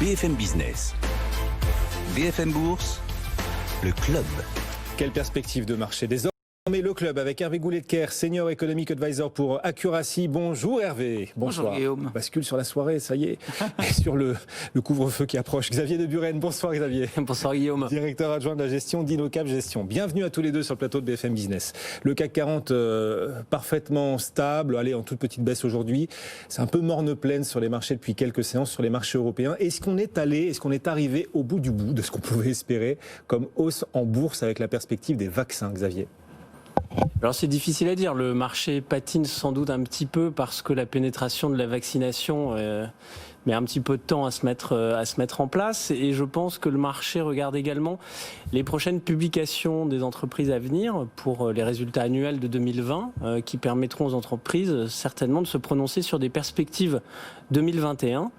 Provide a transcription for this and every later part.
BFM Business. BFM Bourse, le club. Quelle perspective de marché désormais le club avec Hervé Goulet-de-Quer, Senior Economic Advisor pour Accuracy. Bonjour Hervé. Bonsoir. Bonjour Guillaume. On bascule sur la soirée, ça y est. Et sur le couvre-feu qui approche. Xavier de Buren, bonsoir Xavier. Bonsoir Guillaume. Directeur adjoint de la gestion d'InnoCap Gestion. Bienvenue à tous les deux sur le plateau de BFM Business. Le CAC 40 parfaitement stable, allez en toute petite baisse aujourd'hui. C'est un peu morne pleine sur les marchés depuis quelques séances sur les marchés européens. Est-ce qu'on est arrivé au bout du bout de ce qu'on pouvait espérer comme hausse en bourse avec la perspective des vaccins, Xavier ? Alors c'est difficile à dire, le marché patine sans doute un petit peu parce que la pénétration de la vaccination met un petit peu de temps à se mettre en place, et je pense que le marché regarde également les prochaines publications des entreprises à venir pour les résultats annuels de 2020 qui permettront aux entreprises certainement de se prononcer sur des perspectives 2021.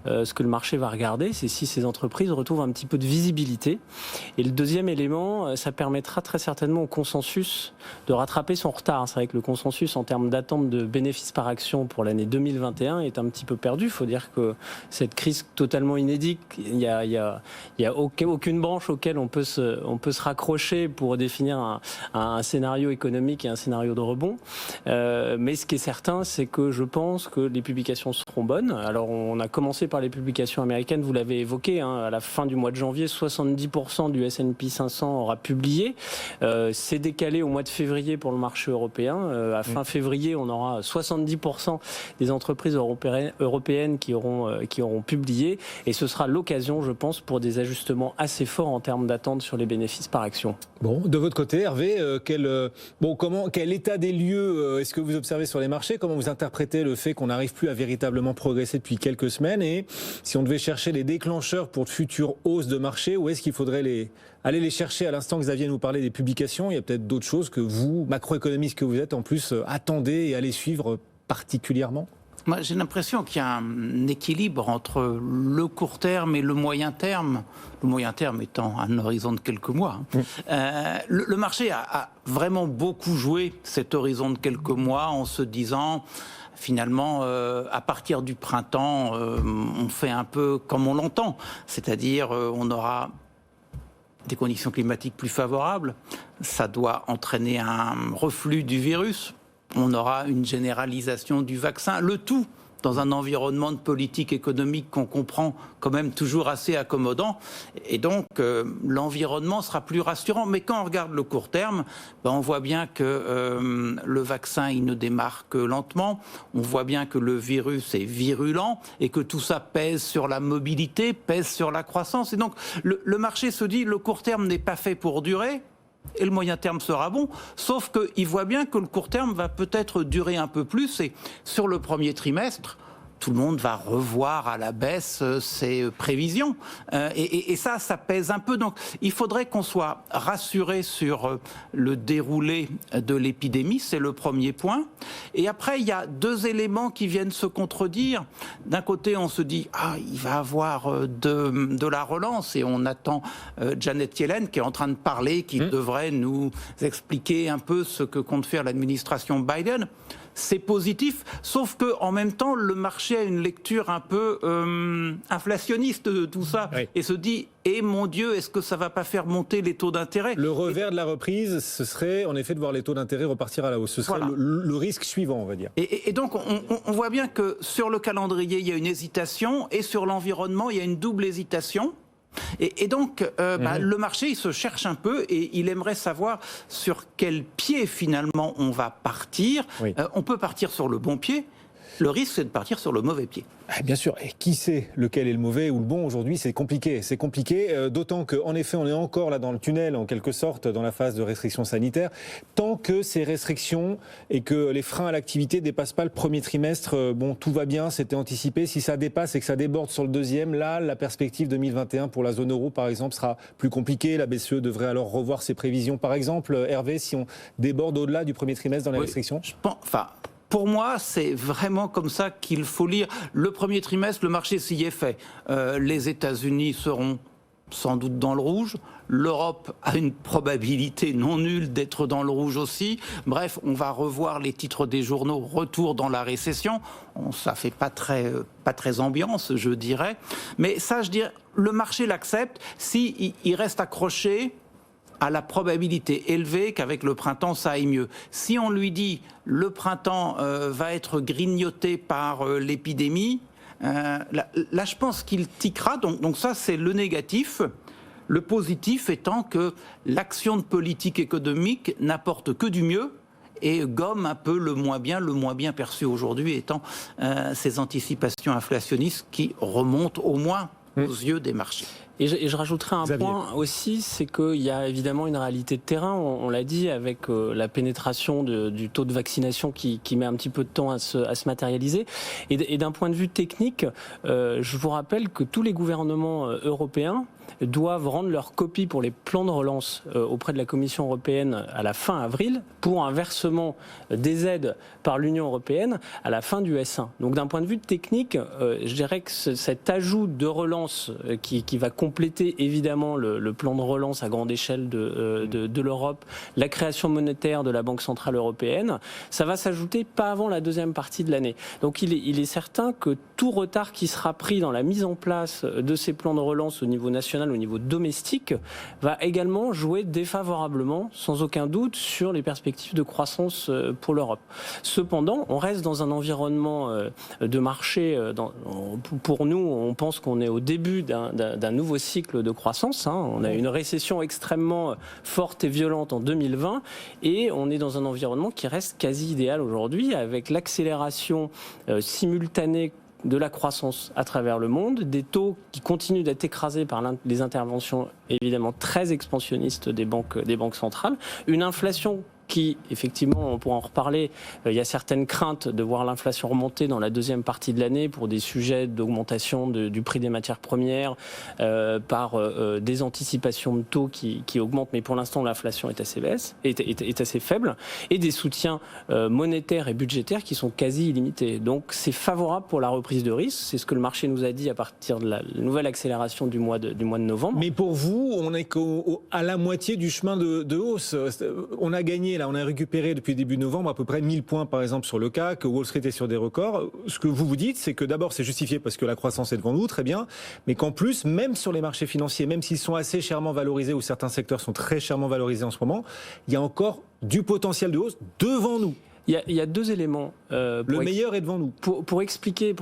Ce que le marché va regarder, c'est si ces entreprises retrouvent un petit peu de visibilité. Et le deuxième élément, ça permettra très certainement au consensus de rattraper son retard. C'est vrai que le consensus en termes d'attente de bénéfices par action pour l'année 2021 est un petit peu perdu. Il faut dire que cette crise totalement inédite, il y a aucune branche auquel on peut se raccrocher pour définir un scénario économique et un scénario de rebond. Mais ce qui est certain, c'est que je pense que les publications seront bonnes. Alors on a commencé par les publications américaines, vous l'avez évoqué, à la fin du mois de janvier, 70% du S&P 500 aura publié. C'est décalé au mois de février pour le marché européen. À fin février, on aura 70% des entreprises européennes qui auront publié, et ce sera l'occasion, je pense, pour des ajustements assez forts en termes d'attente sur les bénéfices par action. Bon, de votre côté, Hervé, quel état des lieux est-ce que vous observez sur les marchés ? Comment vous interprétez le fait qu'on n'arrive plus à véritablement progresser depuis quelques semaines, et si on devait chercher les déclencheurs pour de futures hausses de marché, où est-ce qu'il faudrait aller les chercher? À l'instant, Xavier nous parlait des publications, il y a peut-être d'autres choses que vous, macroéconomiste que vous êtes, en plus attendez et allez suivre particulièrement? Moi, j'ai l'impression qu'il y a un équilibre entre le court terme et le moyen terme. Le moyen terme étant un horizon de quelques mois. Le marché a vraiment beaucoup joué cet horizon de quelques mois en se disant, finalement, à partir du printemps, on fait un peu comme on l'entend. C'est-à-dire, on aura des conditions climatiques plus favorables. Ça doit entraîner un reflux du virus. On aura une généralisation du vaccin, le tout dans un environnement de politique économique qu'on comprend quand même toujours assez accommodant. Et donc, l'environnement sera plus rassurant. Mais quand on regarde le court terme, on voit bien que le vaccin, il ne démarre que lentement. On voit bien que le virus est virulent et que tout ça pèse sur la mobilité, pèse sur la croissance. Et donc, le marché se dit, le court terme n'est pas fait pour durer. Et le moyen terme sera bon, sauf qu'il voit bien que le court terme va peut-être durer un peu plus, et sur le premier trimestre, tout le monde va revoir à la baisse ses prévisions. Et ça pèse un peu. Donc il faudrait qu'on soit rassuré sur le déroulé de l'épidémie, c'est le premier point. Et après, il y a deux éléments qui viennent se contredire. D'un côté, on se dit, il va y avoir de la relance, et on attend Janet Yellen qui est en train de parler, qui devrait nous expliquer un peu ce que compte faire l'administration Biden. C'est positif, sauf que en même temps, le marché a une lecture un peu inflationniste de tout ça, et se dit, mon Dieu, est-ce que ça va pas faire monter les taux d'intérêt ? Le revers de la reprise, ce serait en effet de voir les taux d'intérêt repartir à la hausse. Ce serait le risque suivant, on va dire. Et donc, on voit bien que sur le calendrier, il y a une hésitation, et sur l'environnement, il y a une double hésitation. Et donc, le marché, il se cherche un peu, et il aimerait savoir sur quel pied, finalement, on va partir. On peut partir sur le bon pied. Le risque, c'est de partir sur le mauvais pied. Bien sûr. Et qui sait lequel est le mauvais ou le bon aujourd'hui? C'est compliqué. C'est compliqué, d'autant qu'en effet, on est encore là dans le tunnel, en quelque sorte, dans la phase de restrictions sanitaires. Tant que ces restrictions et que les freins à l'activité ne dépassent pas le premier trimestre, tout va bien, c'était anticipé. Si ça dépasse et que ça déborde sur le deuxième, là, la perspective 2021 pour la zone euro, par exemple, sera plus compliquée. La BCE devrait alors revoir ses prévisions. Par exemple, Hervé, si on déborde au-delà du premier trimestre dans les restrictions? Pour moi, c'est vraiment comme ça qu'il faut lire. Le premier trimestre, le marché s'y est fait. Les États-Unis seront sans doute dans le rouge. L'Europe a une probabilité non nulle d'être dans le rouge aussi. Bref, on va revoir les titres des journaux, retour dans la récession. Ça fait pas très ambiance, je dirais. Mais ça, je dirais, le marché l'accepte si il reste accroché à la probabilité élevée qu'avec le printemps, ça aille mieux. Si on lui dit le printemps va être grignoté par l'épidémie, là, je pense qu'il tiquera. Donc ça, c'est le négatif. Le positif étant que l'action de politique économique n'apporte que du mieux et gomme un peu le moins bien perçu aujourd'hui étant ces anticipations inflationnistes qui remontent au moins aux yeux des marchés. Et je rajouterai un Xavier. point aussi, c'est qu'il y a évidemment une réalité de terrain, on l'a dit, avec la pénétration du taux de vaccination qui met un petit peu de temps à se matérialiser. Et d'un point de vue technique, je vous rappelle que tous les gouvernements européens doivent rendre leur copie pour les plans de relance auprès de la Commission européenne à la fin avril pour un versement des aides par l'Union européenne à la fin du S1. Donc d'un point de vue technique, je dirais que cet ajout de relance qui va compléter évidemment le plan de relance à grande échelle de l'Europe, la création monétaire de la Banque Centrale Européenne, ça va s'ajouter pas avant la deuxième partie de l'année. Donc il est certain que tout retard qui sera pris dans la mise en place de ces plans de relance au niveau national, au niveau domestique, va également jouer défavorablement, sans aucun doute, sur les perspectives de croissance pour l'Europe. Cependant, on reste dans un environnement de marché. Pour nous, on pense qu'on est au début d'un nouveau cycle de croissance. On a une récession extrêmement forte et violente en 2020 et on est dans un environnement qui reste quasi idéal aujourd'hui, avec l'accélération simultanée de la croissance à travers le monde, des taux qui continuent d'être écrasés par les interventions évidemment très expansionnistes des banques centrales, une inflation qui, effectivement, on pourra en reparler, il y a certaines craintes de voir l'inflation remonter dans la deuxième partie de l'année pour des sujets d'augmentation du prix des matières premières, par des anticipations de taux qui augmentent, mais pour l'instant l'inflation est assez faible, et des soutiens monétaires et budgétaires qui sont quasi illimités. Donc c'est favorable pour la reprise de risque, c'est ce que le marché nous a dit à partir de la nouvelle accélération du mois de novembre. Mais pour vous, on est à la moitié du chemin de hausse. On a gagné, là, on a récupéré depuis début novembre à peu près 1000 points par exemple sur le CAC, Wall Street est sur des records. Ce que vous dites, c'est que d'abord c'est justifié parce que la croissance est devant nous, très bien, mais qu'en plus, même sur les marchés financiers, même s'ils sont assez chèrement valorisés ou certains secteurs sont très chèrement valorisés en ce moment, il y a encore du potentiel de hausse devant nous. Il y a deux éléments. Le meilleur est devant nous. Pour expliquer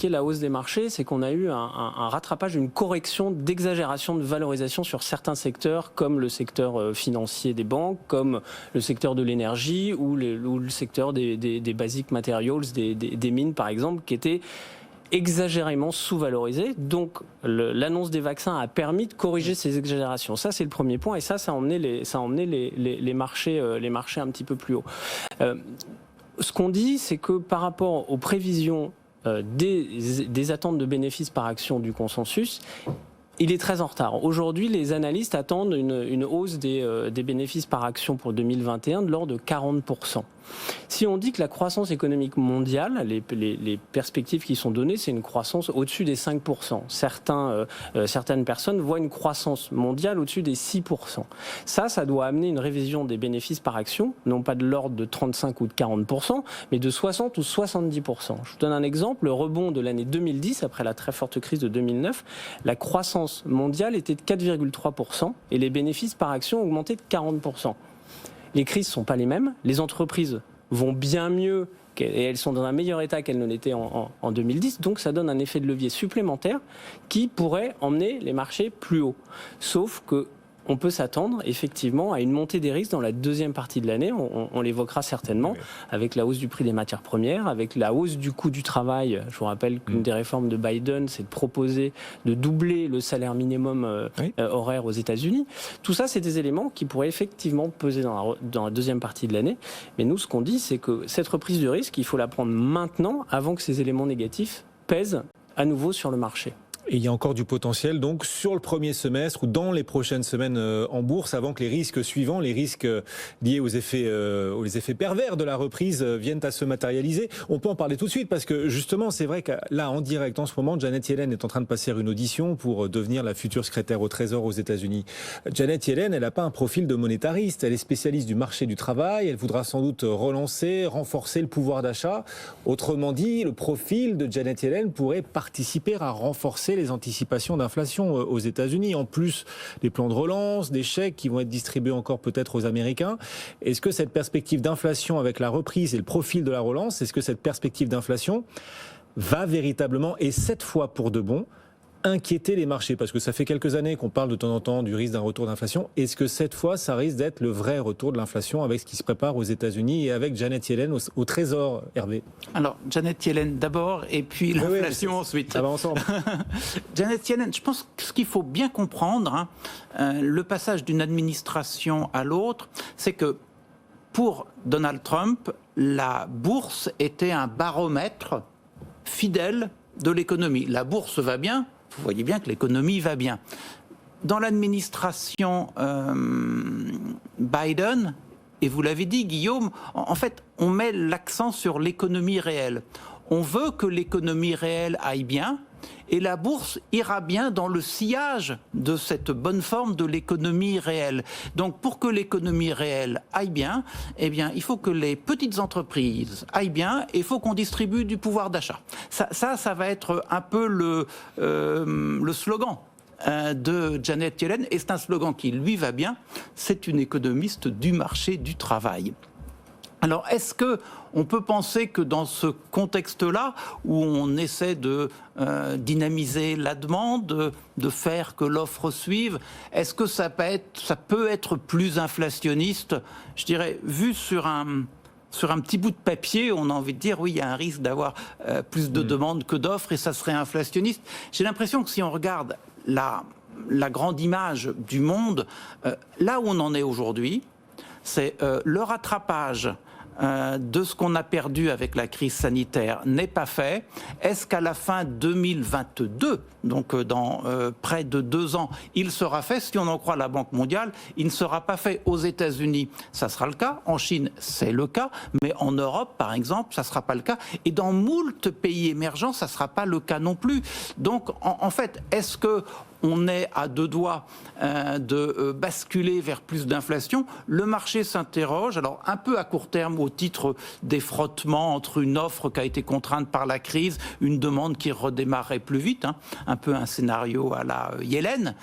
la hausse des marchés, c'est qu'on a eu un rattrapage, une correction d'exagération de valorisation sur certains secteurs, comme le secteur financier des banques, comme le secteur de l'énergie ou le secteur des basic materials, des mines par exemple, qui étaient exagérément sous-valorisé. Donc l'annonce des vaccins a permis de corriger ces exagérations. Ça, c'est le premier point, et ça a emmené les marchés un petit peu plus haut. Ce qu'on dit, c'est que par rapport aux prévisions des attentes de bénéfices par action du consensus, il est très en retard. Aujourd'hui, les analystes attendent une hausse des bénéfices par action pour 2021 de l'ordre de 40%. Si on dit que la croissance économique mondiale, les perspectives qui sont données, c'est une croissance au-dessus des 5%. Certaines personnes voient une croissance mondiale au-dessus des 6%. Ça doit amener une révision des bénéfices par action, non pas de l'ordre de 35 ou de 40%, mais de 60 ou 70%. Je vous donne un exemple, le rebond de l'année 2010, après la très forte crise de 2009, la croissance mondiale était de 4,3% et les bénéfices par action augmentaient de 40%. Les crises ne sont pas les mêmes, les entreprises vont bien mieux et elles sont dans un meilleur état qu'elles ne l'étaient en 2010, donc ça donne un effet de levier supplémentaire qui pourrait emmener les marchés plus haut. Sauf que on peut s'attendre effectivement à une montée des risques dans la deuxième partie de l'année, on l'évoquera certainement, avec la hausse du prix des matières premières, avec la hausse du coût du travail. Je vous rappelle qu'une des réformes de Biden, c'est de proposer de doubler le salaire minimum horaire aux États-Unis. Tout ça, c'est des éléments qui pourraient effectivement peser dans la deuxième partie de l'année. Mais nous, ce qu'on dit, c'est que cette reprise de risque, il faut la prendre maintenant, avant que ces éléments négatifs pèsent à nouveau sur le marché. Et il y a encore du potentiel donc sur le premier semestre ou dans les prochaines semaines en bourse avant que les risques suivants, les risques liés aux effets pervers de la reprise viennent à se matérialiser. On peut en parler tout de suite parce que justement c'est vrai que là en direct en ce moment Janet Yellen est en train de passer une audition pour devenir la future secrétaire au Trésor aux États-Unis. Janet Yellen, elle n'a pas un profil de monétariste, elle est spécialiste du marché du travail, elle voudra sans doute relancer, renforcer le pouvoir d'achat. Autrement dit, le profil de Janet Yellen pourrait participer à renforcer les anticipations d'inflation aux États-Unis. En plus des plans de relance, des chèques qui vont être distribués encore peut-être aux Américains. Est-ce que cette perspective d'inflation avec la reprise et le profil de la relance, est-ce que cette perspective d'inflation va véritablement, et cette fois pour de bon, inquiéter les marchés? Parce que ça fait quelques années qu'on parle de temps en temps du risque d'un retour d'inflation. Est-ce que cette fois, ça risque d'être le vrai retour de l'inflation avec ce qui se prépare aux États-Unis et avec Janet Yellen au Trésor, Hervé? Alors, Janet Yellen d'abord, et puis l'inflation ensuite. Ça va ensemble. Janet Yellen, je pense que ce qu'il faut bien comprendre, le passage d'une administration à l'autre, c'est que pour Donald Trump, la bourse était un baromètre fidèle de l'économie. La bourse va bien, vous voyez bien que l'économie va bien. Dans l'administration Biden, et vous l'avez dit Guillaume, en fait on met l'accent sur l'économie réelle. On veut que l'économie réelle aille bien, et la bourse ira bien dans le sillage de cette bonne forme de l'économie réelle. Donc pour que l'économie réelle aille bien, eh bien, il faut que les petites entreprises aillent bien et il faut qu'on distribue du pouvoir d'achat. Ça va être un peu le slogan de Janet Yellen, et c'est un slogan qui lui va bien, c'est une économiste du marché du travail. Alors, est-ce que on peut penser que dans ce contexte-là, où on essaie de dynamiser la demande, de faire que l'offre suive, est-ce que ça peut être plus inflationniste? Je dirais, vu sur un petit bout de papier, on a envie de dire oui, il y a un risque d'avoir plus de demandes que d'offres et ça serait inflationniste. J'ai l'impression que si on regarde la grande image du monde, là où on en est aujourd'hui, c'est le rattrapage de ce qu'on a perdu avec la crise sanitaire n'est pas fait. Est-ce qu'à la fin 2022, donc dans près de 2 ans, il sera fait? Si on en croit la Banque mondiale, il ne sera pas fait. Aux États-Unis, ça sera le cas. En Chine, c'est le cas. Mais en Europe, par exemple, ça ne sera pas le cas. Et dans moult pays émergents, ça ne sera pas le cas non plus. Donc, en fait, est-ce que on est à 2 doigts de basculer vers plus d'inflation? Le marché s'interroge, alors un peu à court terme au titre des frottements entre une offre qui a été contrainte par la crise, une demande qui redémarrait plus vite, un peu un scénario à la Yellen.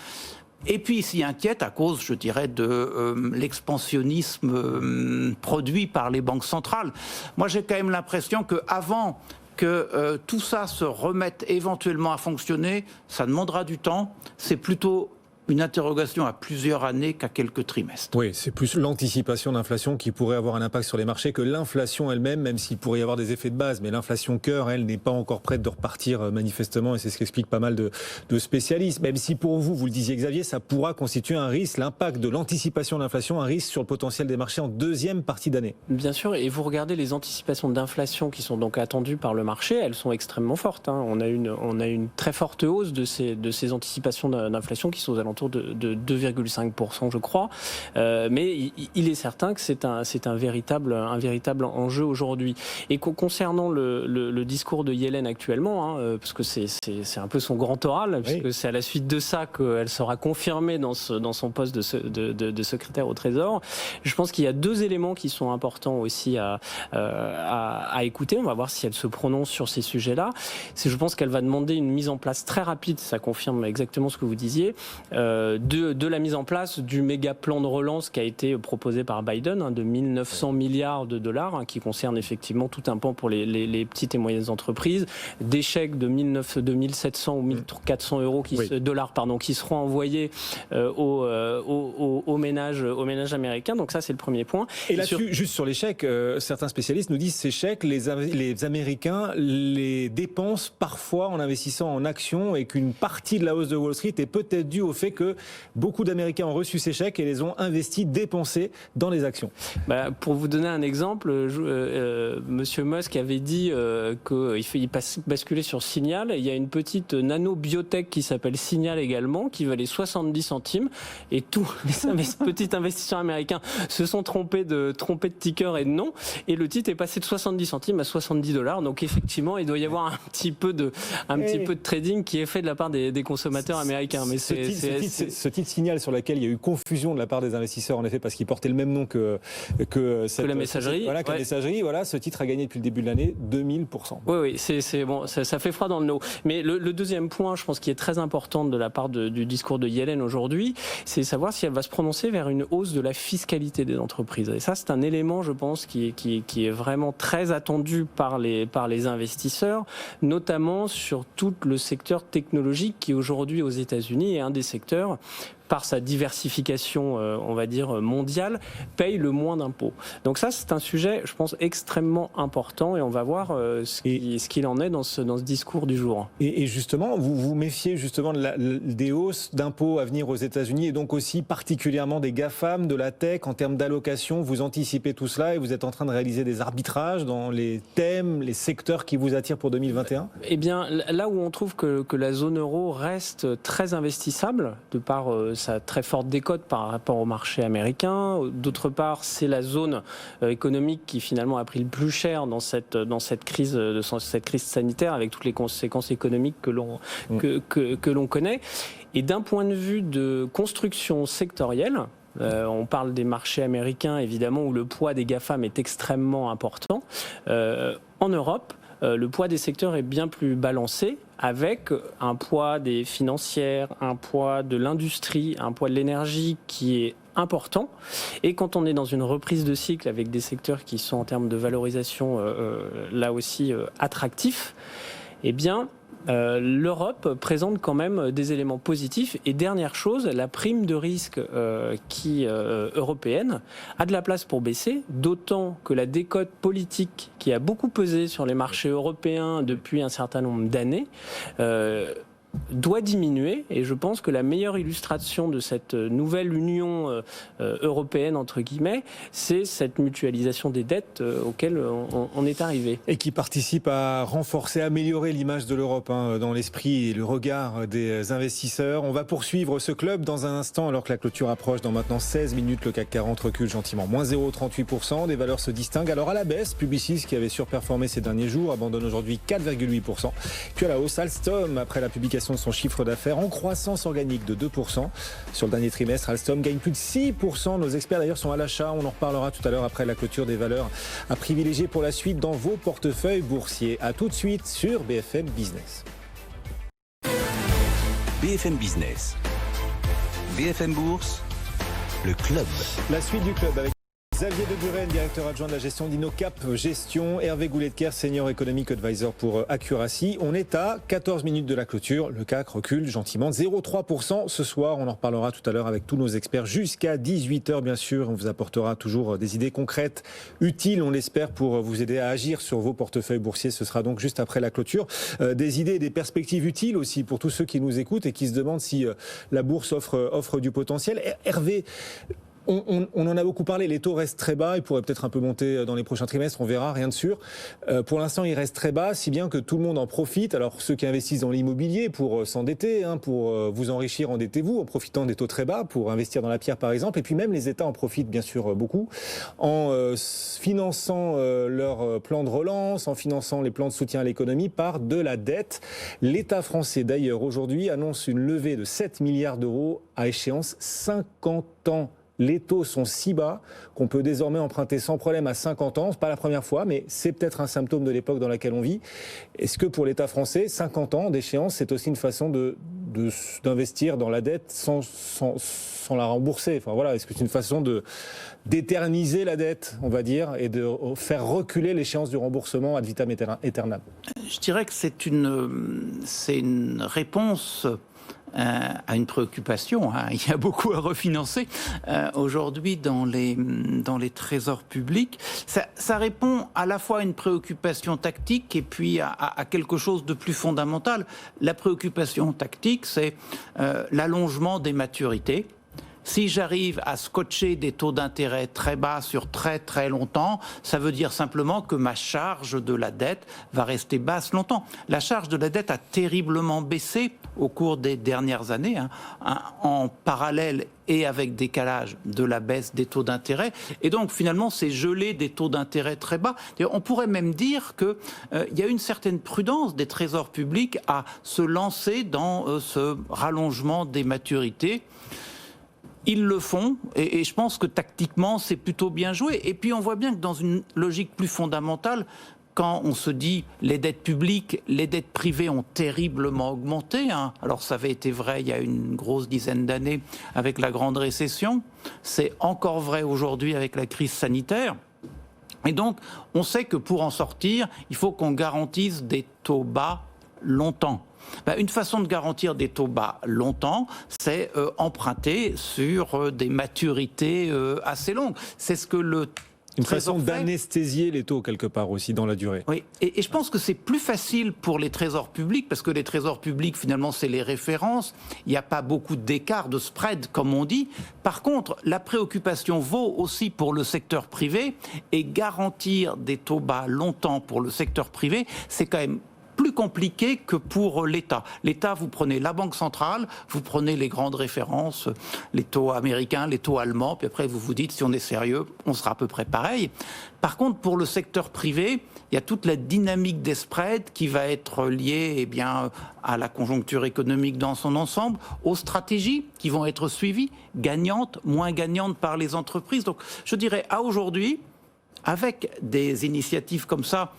Et puis il s'y inquiète à cause, je dirais, de l'expansionnisme produit par les banques centrales. Moi j'ai quand même l'impression qu'avant que tout ça se remette éventuellement à fonctionner, ça demandera du temps. C'est plutôt une interrogation à plusieurs années qu'à quelques trimestres. Oui, c'est plus l'anticipation d'inflation qui pourrait avoir un impact sur les marchés que l'inflation elle-même, même s'il pourrait y avoir des effets de base. Mais l'inflation cœur, elle, n'est pas encore prête de repartir manifestement, et c'est ce qu'explique pas mal de spécialistes. Même si pour vous, vous le disiez Xavier, ça pourra constituer un risque, l'impact de l'anticipation de l'inflation, un risque sur le potentiel des marchés en deuxième partie d'année. Bien sûr, et vous regardez les anticipations d'inflation qui sont donc attendues par le marché, elles sont extrêmement fortes. On a une très forte hausse de ces anticipations d'inflation qui sont aux alentours de 2,5%, je crois. Mais il est certain que c'est un véritable enjeu aujourd'hui. Et concernant le discours de Yellen actuellement, parce que c'est un peu son grand oral, puisque c'est à la suite de ça qu'elle sera confirmée dans son poste de secrétaire au Trésor, je pense qu'il y a 2 éléments qui sont importants aussi à écouter. On va voir si elle se prononce sur ces sujets-là. Je pense qu'elle va demander une mise en place très rapide, ça confirme exactement ce que vous disiez, de la mise en place du méga plan de relance qui a été proposé par Biden, de 1900 milliards de dollars, qui concerne effectivement tout un pan pour les petites et moyennes entreprises, des chèques de 1700 ou 1400 dollars qui seront envoyés aux ménages américains. Donc ça, c'est le premier point. Et là-dessus, juste sur les chèques, certains spécialistes nous disent ces chèques, les Américains les dépensent parfois en investissant en actions, et qu'une partie de la hausse de Wall Street est peut-être due au fait que beaucoup d'Américains ont reçu ces chèques et les ont investis, dépensés dans les actions. Pour vous donner un exemple, Monsieur Musk avait dit qu'il basculer sur Signal. Il y a une petite nano-biotech qui s'appelle Signal également, qui valait 70 centimes. Et tous les petits investisseurs américains se sont trompés de ticker et de nom. Et le titre est passé de 70 centimes à $70. Donc effectivement, il doit y avoir un petit peu de trading qui est fait de la part des consommateurs américains. Mais ce titre Signal sur lequel il y a eu confusion de la part des investisseurs, en effet, parce qu'il portait le même nom que la messagerie. Voilà, que la messagerie. Voilà, ce titre a gagné depuis le début de l'année 2000%. Oui, c'est bon, ça fait froid dans le dos. Mais le deuxième point, je pense, qui est très important de la part du discours de Yellen aujourd'hui, c'est savoir si elle va se prononcer vers une hausse de la fiscalité des entreprises. Et ça, c'est un élément, je pense, qui est vraiment très attendu par les investisseurs, notamment sur tout le secteur technologique qui aujourd'hui aux États-Unis est un des secteurs, par sa diversification, on va dire, mondiale, paye le moins d'impôts. Donc ça, c'est un sujet, je pense, extrêmement important et on va voir ce qu'il en est dans ce discours du jour. Et justement, vous vous méfiez justement des hausses d'impôts à venir aux États-Unis et donc aussi particulièrement des GAFAM, de la tech, en termes d'allocation. Vous anticipez tout cela et vous êtes en train de réaliser des arbitrages dans les thèmes, les secteurs qui vous attirent pour 2021 ? Eh bien, là où on trouve que la zone euro reste très investissable, de par sa très forte décote par rapport au marché américain. D'autre part, c'est la zone économique qui finalement a pris le plus cher dans cette crise sanitaire, avec toutes les conséquences économiques que l'on connaît. Et d'un point de vue de construction sectorielle, on parle des marchés américains, évidemment, où le poids des GAFAM est extrêmement important. En Europe, le poids des secteurs est bien plus balancé, avec un poids des financières, un poids de l'industrie, un poids de l'énergie qui est important. Et quand on est dans une reprise de cycle avec des secteurs qui sont en termes de valorisation là aussi attractifs, eh bien l'Europe présente quand même des éléments positifs. Et dernière chose, la prime de risque européenne a de la place pour baisser, d'autant que la décote politique qui a beaucoup pesé sur les marchés européens depuis un certain nombre d'années doit diminuer, et je pense que la meilleure illustration de cette nouvelle union européenne, entre guillemets, c'est cette mutualisation des dettes auxquelles on est arrivé. Et qui participe à renforcer, améliorer l'image de l'Europe dans l'esprit et le regard des investisseurs. On va poursuivre ce club dans un instant, alors que la clôture approche dans maintenant 16 minutes. Le CAC 40 recule gentiment, moins 0,38%. Des valeurs se distinguent. Alors à la baisse, Publicis, qui avait surperformé ces derniers jours, abandonne aujourd'hui 4,8%. Puis à la hausse, Alstom, après la publication de son chiffre d'affaires en croissance organique de 2%. Sur le dernier trimestre, Alstom gagne plus de 6%. Nos experts d'ailleurs sont à l'achat. On en reparlera tout à l'heure après la clôture des valeurs à privilégier pour la suite dans vos portefeuilles boursiers. A tout de suite sur BFM Business. BFM Business. BFM Bourse, le club. La suite du club avec Xavier de Buren, directeur adjoint de la gestion d'InnoCap Gestion, Hervé Goulet-de-Kerr, senior economic advisor pour Accuracy. On est à 14 minutes de la clôture. Le CAC recule gentiment, 0,3% ce soir. On en reparlera tout à l'heure avec tous nos experts jusqu'à 18h, bien sûr. On vous apportera toujours des idées concrètes, utiles, on l'espère, pour vous aider à agir sur vos portefeuilles boursiers. Ce sera donc juste après la clôture. Des idées et des perspectives utiles aussi pour tous ceux qui nous écoutent et qui se demandent si la bourse offre du potentiel. Hervé, on en a beaucoup parlé, les taux restent très bas, ils pourraient peut-être un peu monter dans les prochains trimestres, on verra, rien de sûr. Pour l'instant, ils restent très bas, si bien que tout le monde en profite. Alors ceux qui investissent dans l'immobilier pour s'endetter, pour vous enrichir, endettez-vous en profitant des taux très bas, pour investir dans la pierre par exemple. Et puis même les États en profitent bien sûr beaucoup, en finançant leur plan de relance, en finançant les plans de soutien à l'économie par de la dette. L'État français d'ailleurs aujourd'hui annonce une levée de 7 milliards d'euros à échéance 50 ans. Les taux sont si bas qu'on peut désormais emprunter sans problème à 50 ans. C'est pas la première fois, mais c'est peut-être un symptôme de l'époque dans laquelle on vit. Est-ce que pour l'État français, 50 ans d'échéance, c'est aussi une façon d'investir dans la dette sans la rembourser ? Enfin voilà, est-ce que c'est une façon d'éterniser la dette, on va dire, et de faire reculer l'échéance du remboursement ad vitam aeternam ? Je dirais que c'est une réponse a une préoccupation. Hein. Il y a beaucoup à refinancer aujourd'hui dans les trésors publics. Ça répond à la fois à une préoccupation tactique et puis à quelque chose de plus fondamental. La préoccupation tactique, c'est l'allongement des maturités. Si j'arrive à scotcher des taux d'intérêt très bas sur très très longtemps, ça veut dire simplement que ma charge de la dette va rester basse longtemps. La charge de la dette a terriblement baissé au cours des dernières années, en parallèle et avec décalage de la baisse des taux d'intérêt. Et donc finalement, c'est geler des taux d'intérêt très bas. On pourrait même dire qu'il y a une certaine prudence des trésors publics à se lancer dans ce rallongement des maturités. Ils le font, et je pense que tactiquement, c'est plutôt bien joué. Et puis on voit bien que dans une logique plus fondamentale, quand on se dit les dettes publiques, les dettes privées ont terriblement augmenté, hein. Alors ça avait été vrai il y a une grosse dizaine d'années avec la grande récession, c'est encore vrai aujourd'hui avec la crise sanitaire. Et donc on sait que pour en sortir, il faut qu'on garantisse des taux bas longtemps. Une façon de garantir des taux bas longtemps, c'est emprunter sur des maturités assez longues. C'est ce que une façon d'anesthésier les taux quelque part aussi dans la durée. Oui, et je pense que c'est plus facile pour les trésors publics, parce que les trésors publics, finalement, c'est les références. Il n'y a pas beaucoup d'écart, de spread, comme on dit. Par contre, la préoccupation vaut aussi pour le secteur privé, et garantir des taux bas longtemps pour le secteur privé, c'est quand même plus compliqué que pour l'État. L'État, vous prenez la Banque centrale, vous prenez les grandes références, les taux américains, les taux allemands, puis après vous vous dites si on est sérieux, on sera à peu près pareil. Par contre, pour le secteur privé, il y a toute la dynamique des spreads qui va être liée à la conjoncture économique dans son ensemble, aux stratégies qui vont être suivies, gagnantes, moins gagnantes par les entreprises. Donc je dirais à aujourd'hui, avec des initiatives comme ça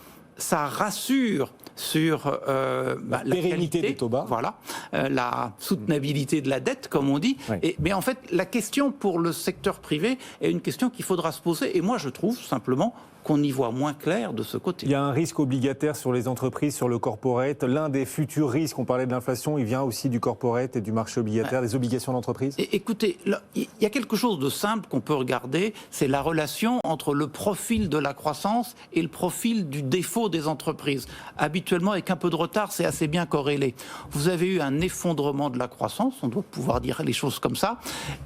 rassure sur la pérennité qualité, des taux bas, voilà, la soutenabilité de la dette, comme on dit. Oui. Mais en fait, la question pour le secteur privé est une question qu'il faudra se poser. Et moi, je trouve simplement qu'on y voit moins clair de ce côté. Il y a un risque obligataire sur les entreprises, sur le corporate. L'un des futurs risques, on parlait de l'inflation, il vient aussi du corporate et du marché obligataire, des obligations d'entreprise. Écoutez, il y a quelque chose de simple qu'on peut regarder, c'est la relation entre le profil de la croissance et le profil du défaut des entreprises. Habituellement, avec un peu de retard, c'est assez bien corrélé. Vous avez eu un effondrement de la croissance, on doit pouvoir dire les choses comme ça.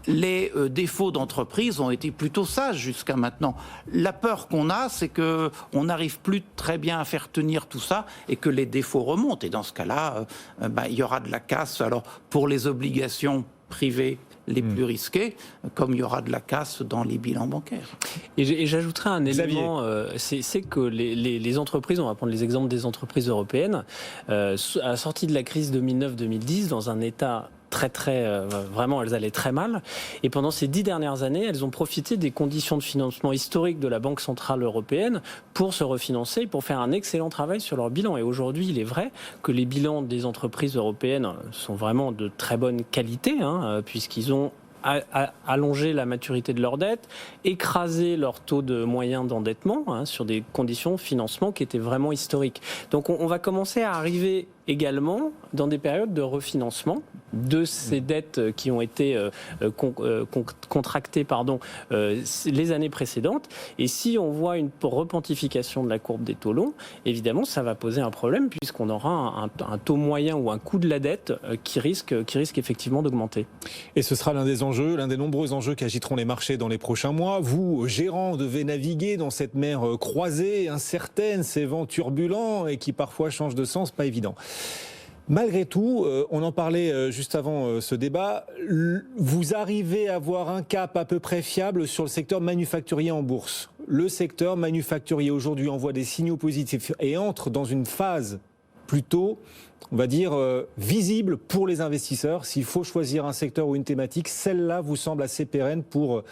Les défauts d'entreprises ont été plutôt sages jusqu'à maintenant. La peur qu'on a, c'est qu'on n'arrive plus très bien à faire tenir tout ça et que les défauts remontent. Et dans ce cas-là, il y aura de la casse. Alors, pour les obligations privées les plus risquées, comme il y aura de la casse dans les bilans bancaires. Et j'ajouterais un élément, c'est que les entreprises, on va prendre les exemples des entreprises européennes, à la sortie de la crise 2009-2010, dans un état vraiment, elles allaient très mal. Et pendant ces 10 dernières années, elles ont profité des conditions de financement historiques de la Banque Centrale Européenne pour se refinancer, pour faire un excellent travail sur leur bilan. Et aujourd'hui, il est vrai que les bilans des entreprises européennes sont vraiment de très bonne qualité, puisqu'ils ont allonger la maturité de leur dette, écraser leur taux de moyen d'endettement sur des conditions de financement qui étaient vraiment historiques. Donc on va commencer à arriver également dans des périodes de refinancement de ces dettes qui ont été contractées les années précédentes. Et si on voit une repentification de la courbe des taux longs, évidemment, ça va poser un problème puisqu'on aura un taux moyen ou un coût de la dette qui risque effectivement d'augmenter. Et ce sera l'un des nombreux enjeux qui agiteront les marchés dans les prochains mois. Vous, gérants, devez naviguer dans cette mer croisée, incertaine, ces vents turbulents et qui parfois changent de sens, pas évident. Malgré tout, on en parlait juste avant ce débat, vous arrivez à avoir un cap à peu près fiable sur le secteur manufacturier en bourse. Le secteur manufacturier aujourd'hui envoie des signaux positifs et entre dans une phase plutôt, on va dire, visible pour les investisseurs. S'il faut choisir un secteur ou une thématique, celle-là vous semble assez pérenne pour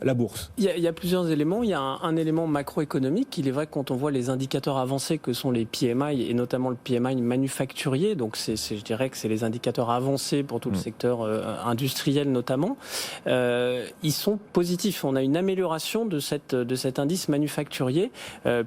la bourse. Il y a plusieurs éléments. Il y a un élément macroéconomique. Il est vrai que quand on voit les indicateurs avancés que sont les PMI et notamment le PMI manufacturier, donc je dirais que c'est les indicateurs avancés pour tout le secteur industriel notamment, ils sont positifs. On a une amélioration de cet indice manufacturier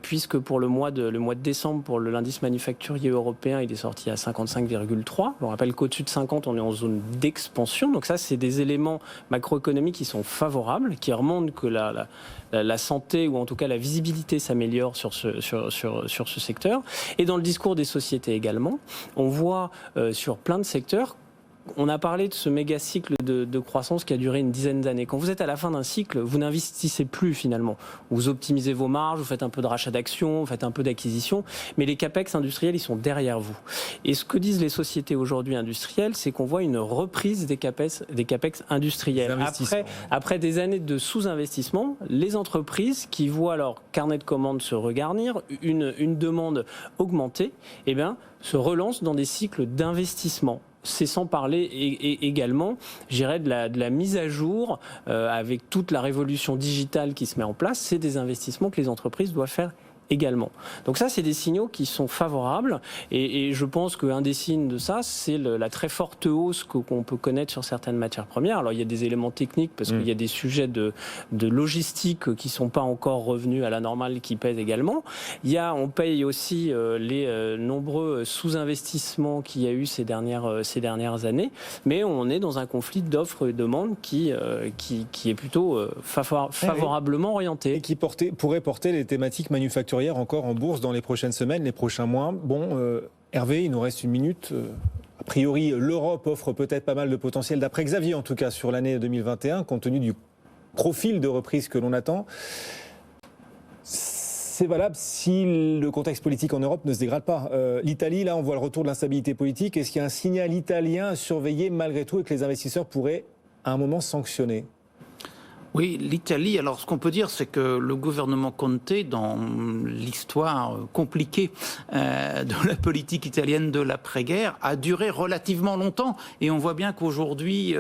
puisque pour le mois de décembre, pour l'indice manufacturier européen, il est sorti à 55,3. Je rappelle qu'au-dessus de 50, on est en zone d'expansion. Donc ça, c'est des éléments macroéconomiques qui sont favorables, qui remontent que la santé, ou en tout cas la visibilité, s'améliore sur ce secteur. Et dans le discours des sociétés également, on voit sur plein de secteurs. On a parlé de ce méga cycle de croissance qui a duré une dizaine d'années. Quand vous êtes à la fin d'un cycle, vous n'investissez plus finalement. Vous optimisez vos marges, vous fêtes un peu de rachat d'actions, vous faites un peu d'acquisition, mais les capex industriels, ils sont derrière vous. Et ce que disent les sociétés aujourd'hui industrielles, c'est qu'on voit une reprise des capex industriels. Après des années de sous-investissement, les entreprises qui voient leur carnet de commandes se regarnir, une demande augmenter, eh bien, se relancent dans des cycles d'investissement. C'est sans parler également, je dirais, de la mise à jour avec toute la révolution digitale qui se met en place. C'est des investissements que les entreprises doivent faire également. Donc ça, c'est des signaux qui sont favorables et je pense qu'un des signes de ça, c'est la très forte hausse qu'on peut connaître sur certaines matières premières. Alors il y a des éléments techniques parce qu'il y a des sujets de logistique qui sont pas encore revenus à la normale qui pèsent également. On paye aussi les nombreux sous-investissements qu'il y a eu ces dernières années, mais on est dans un conflit d'offres et de demandes qui est plutôt favorablement orienté. Et qui pourrait porter les thématiques manufacturières encore en bourse dans les prochaines semaines, les prochains mois. Bon, Hervé, il nous reste une minute. A priori, l'Europe offre peut-être pas mal de potentiel, d'après Xavier en tout cas, sur l'année 2021, compte tenu du profil de reprise que l'on attend. C'est valable si le contexte politique en Europe ne se dégrade pas. L'Italie, là, on voit le retour de l'instabilité politique. Est-ce qu'il y a un signal italien à surveiller malgré tout et que les investisseurs pourraient à un moment sanctionner ? Oui, l'Italie, alors ce qu'on peut dire, c'est que le gouvernement Conte, dans l'histoire compliquée de la politique italienne de l'après-guerre, a duré relativement longtemps. Et on voit bien qu'aujourd'hui,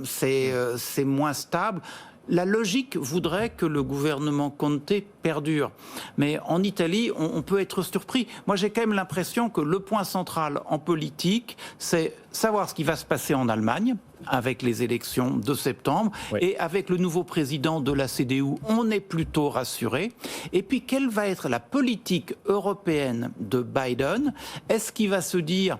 c'est moins stable. La logique voudrait que le gouvernement Conte perdure. Mais en Italie, on peut être surpris. Moi, j'ai quand même l'impression que le point central en politique, c'est savoir ce qui va se passer en Allemagne, avec les élections de septembre, oui. Et avec le nouveau président de la CDU, on est plutôt rassuré. Et puis, quelle va être la politique européenne de Biden? Est-ce qu'il va se dire,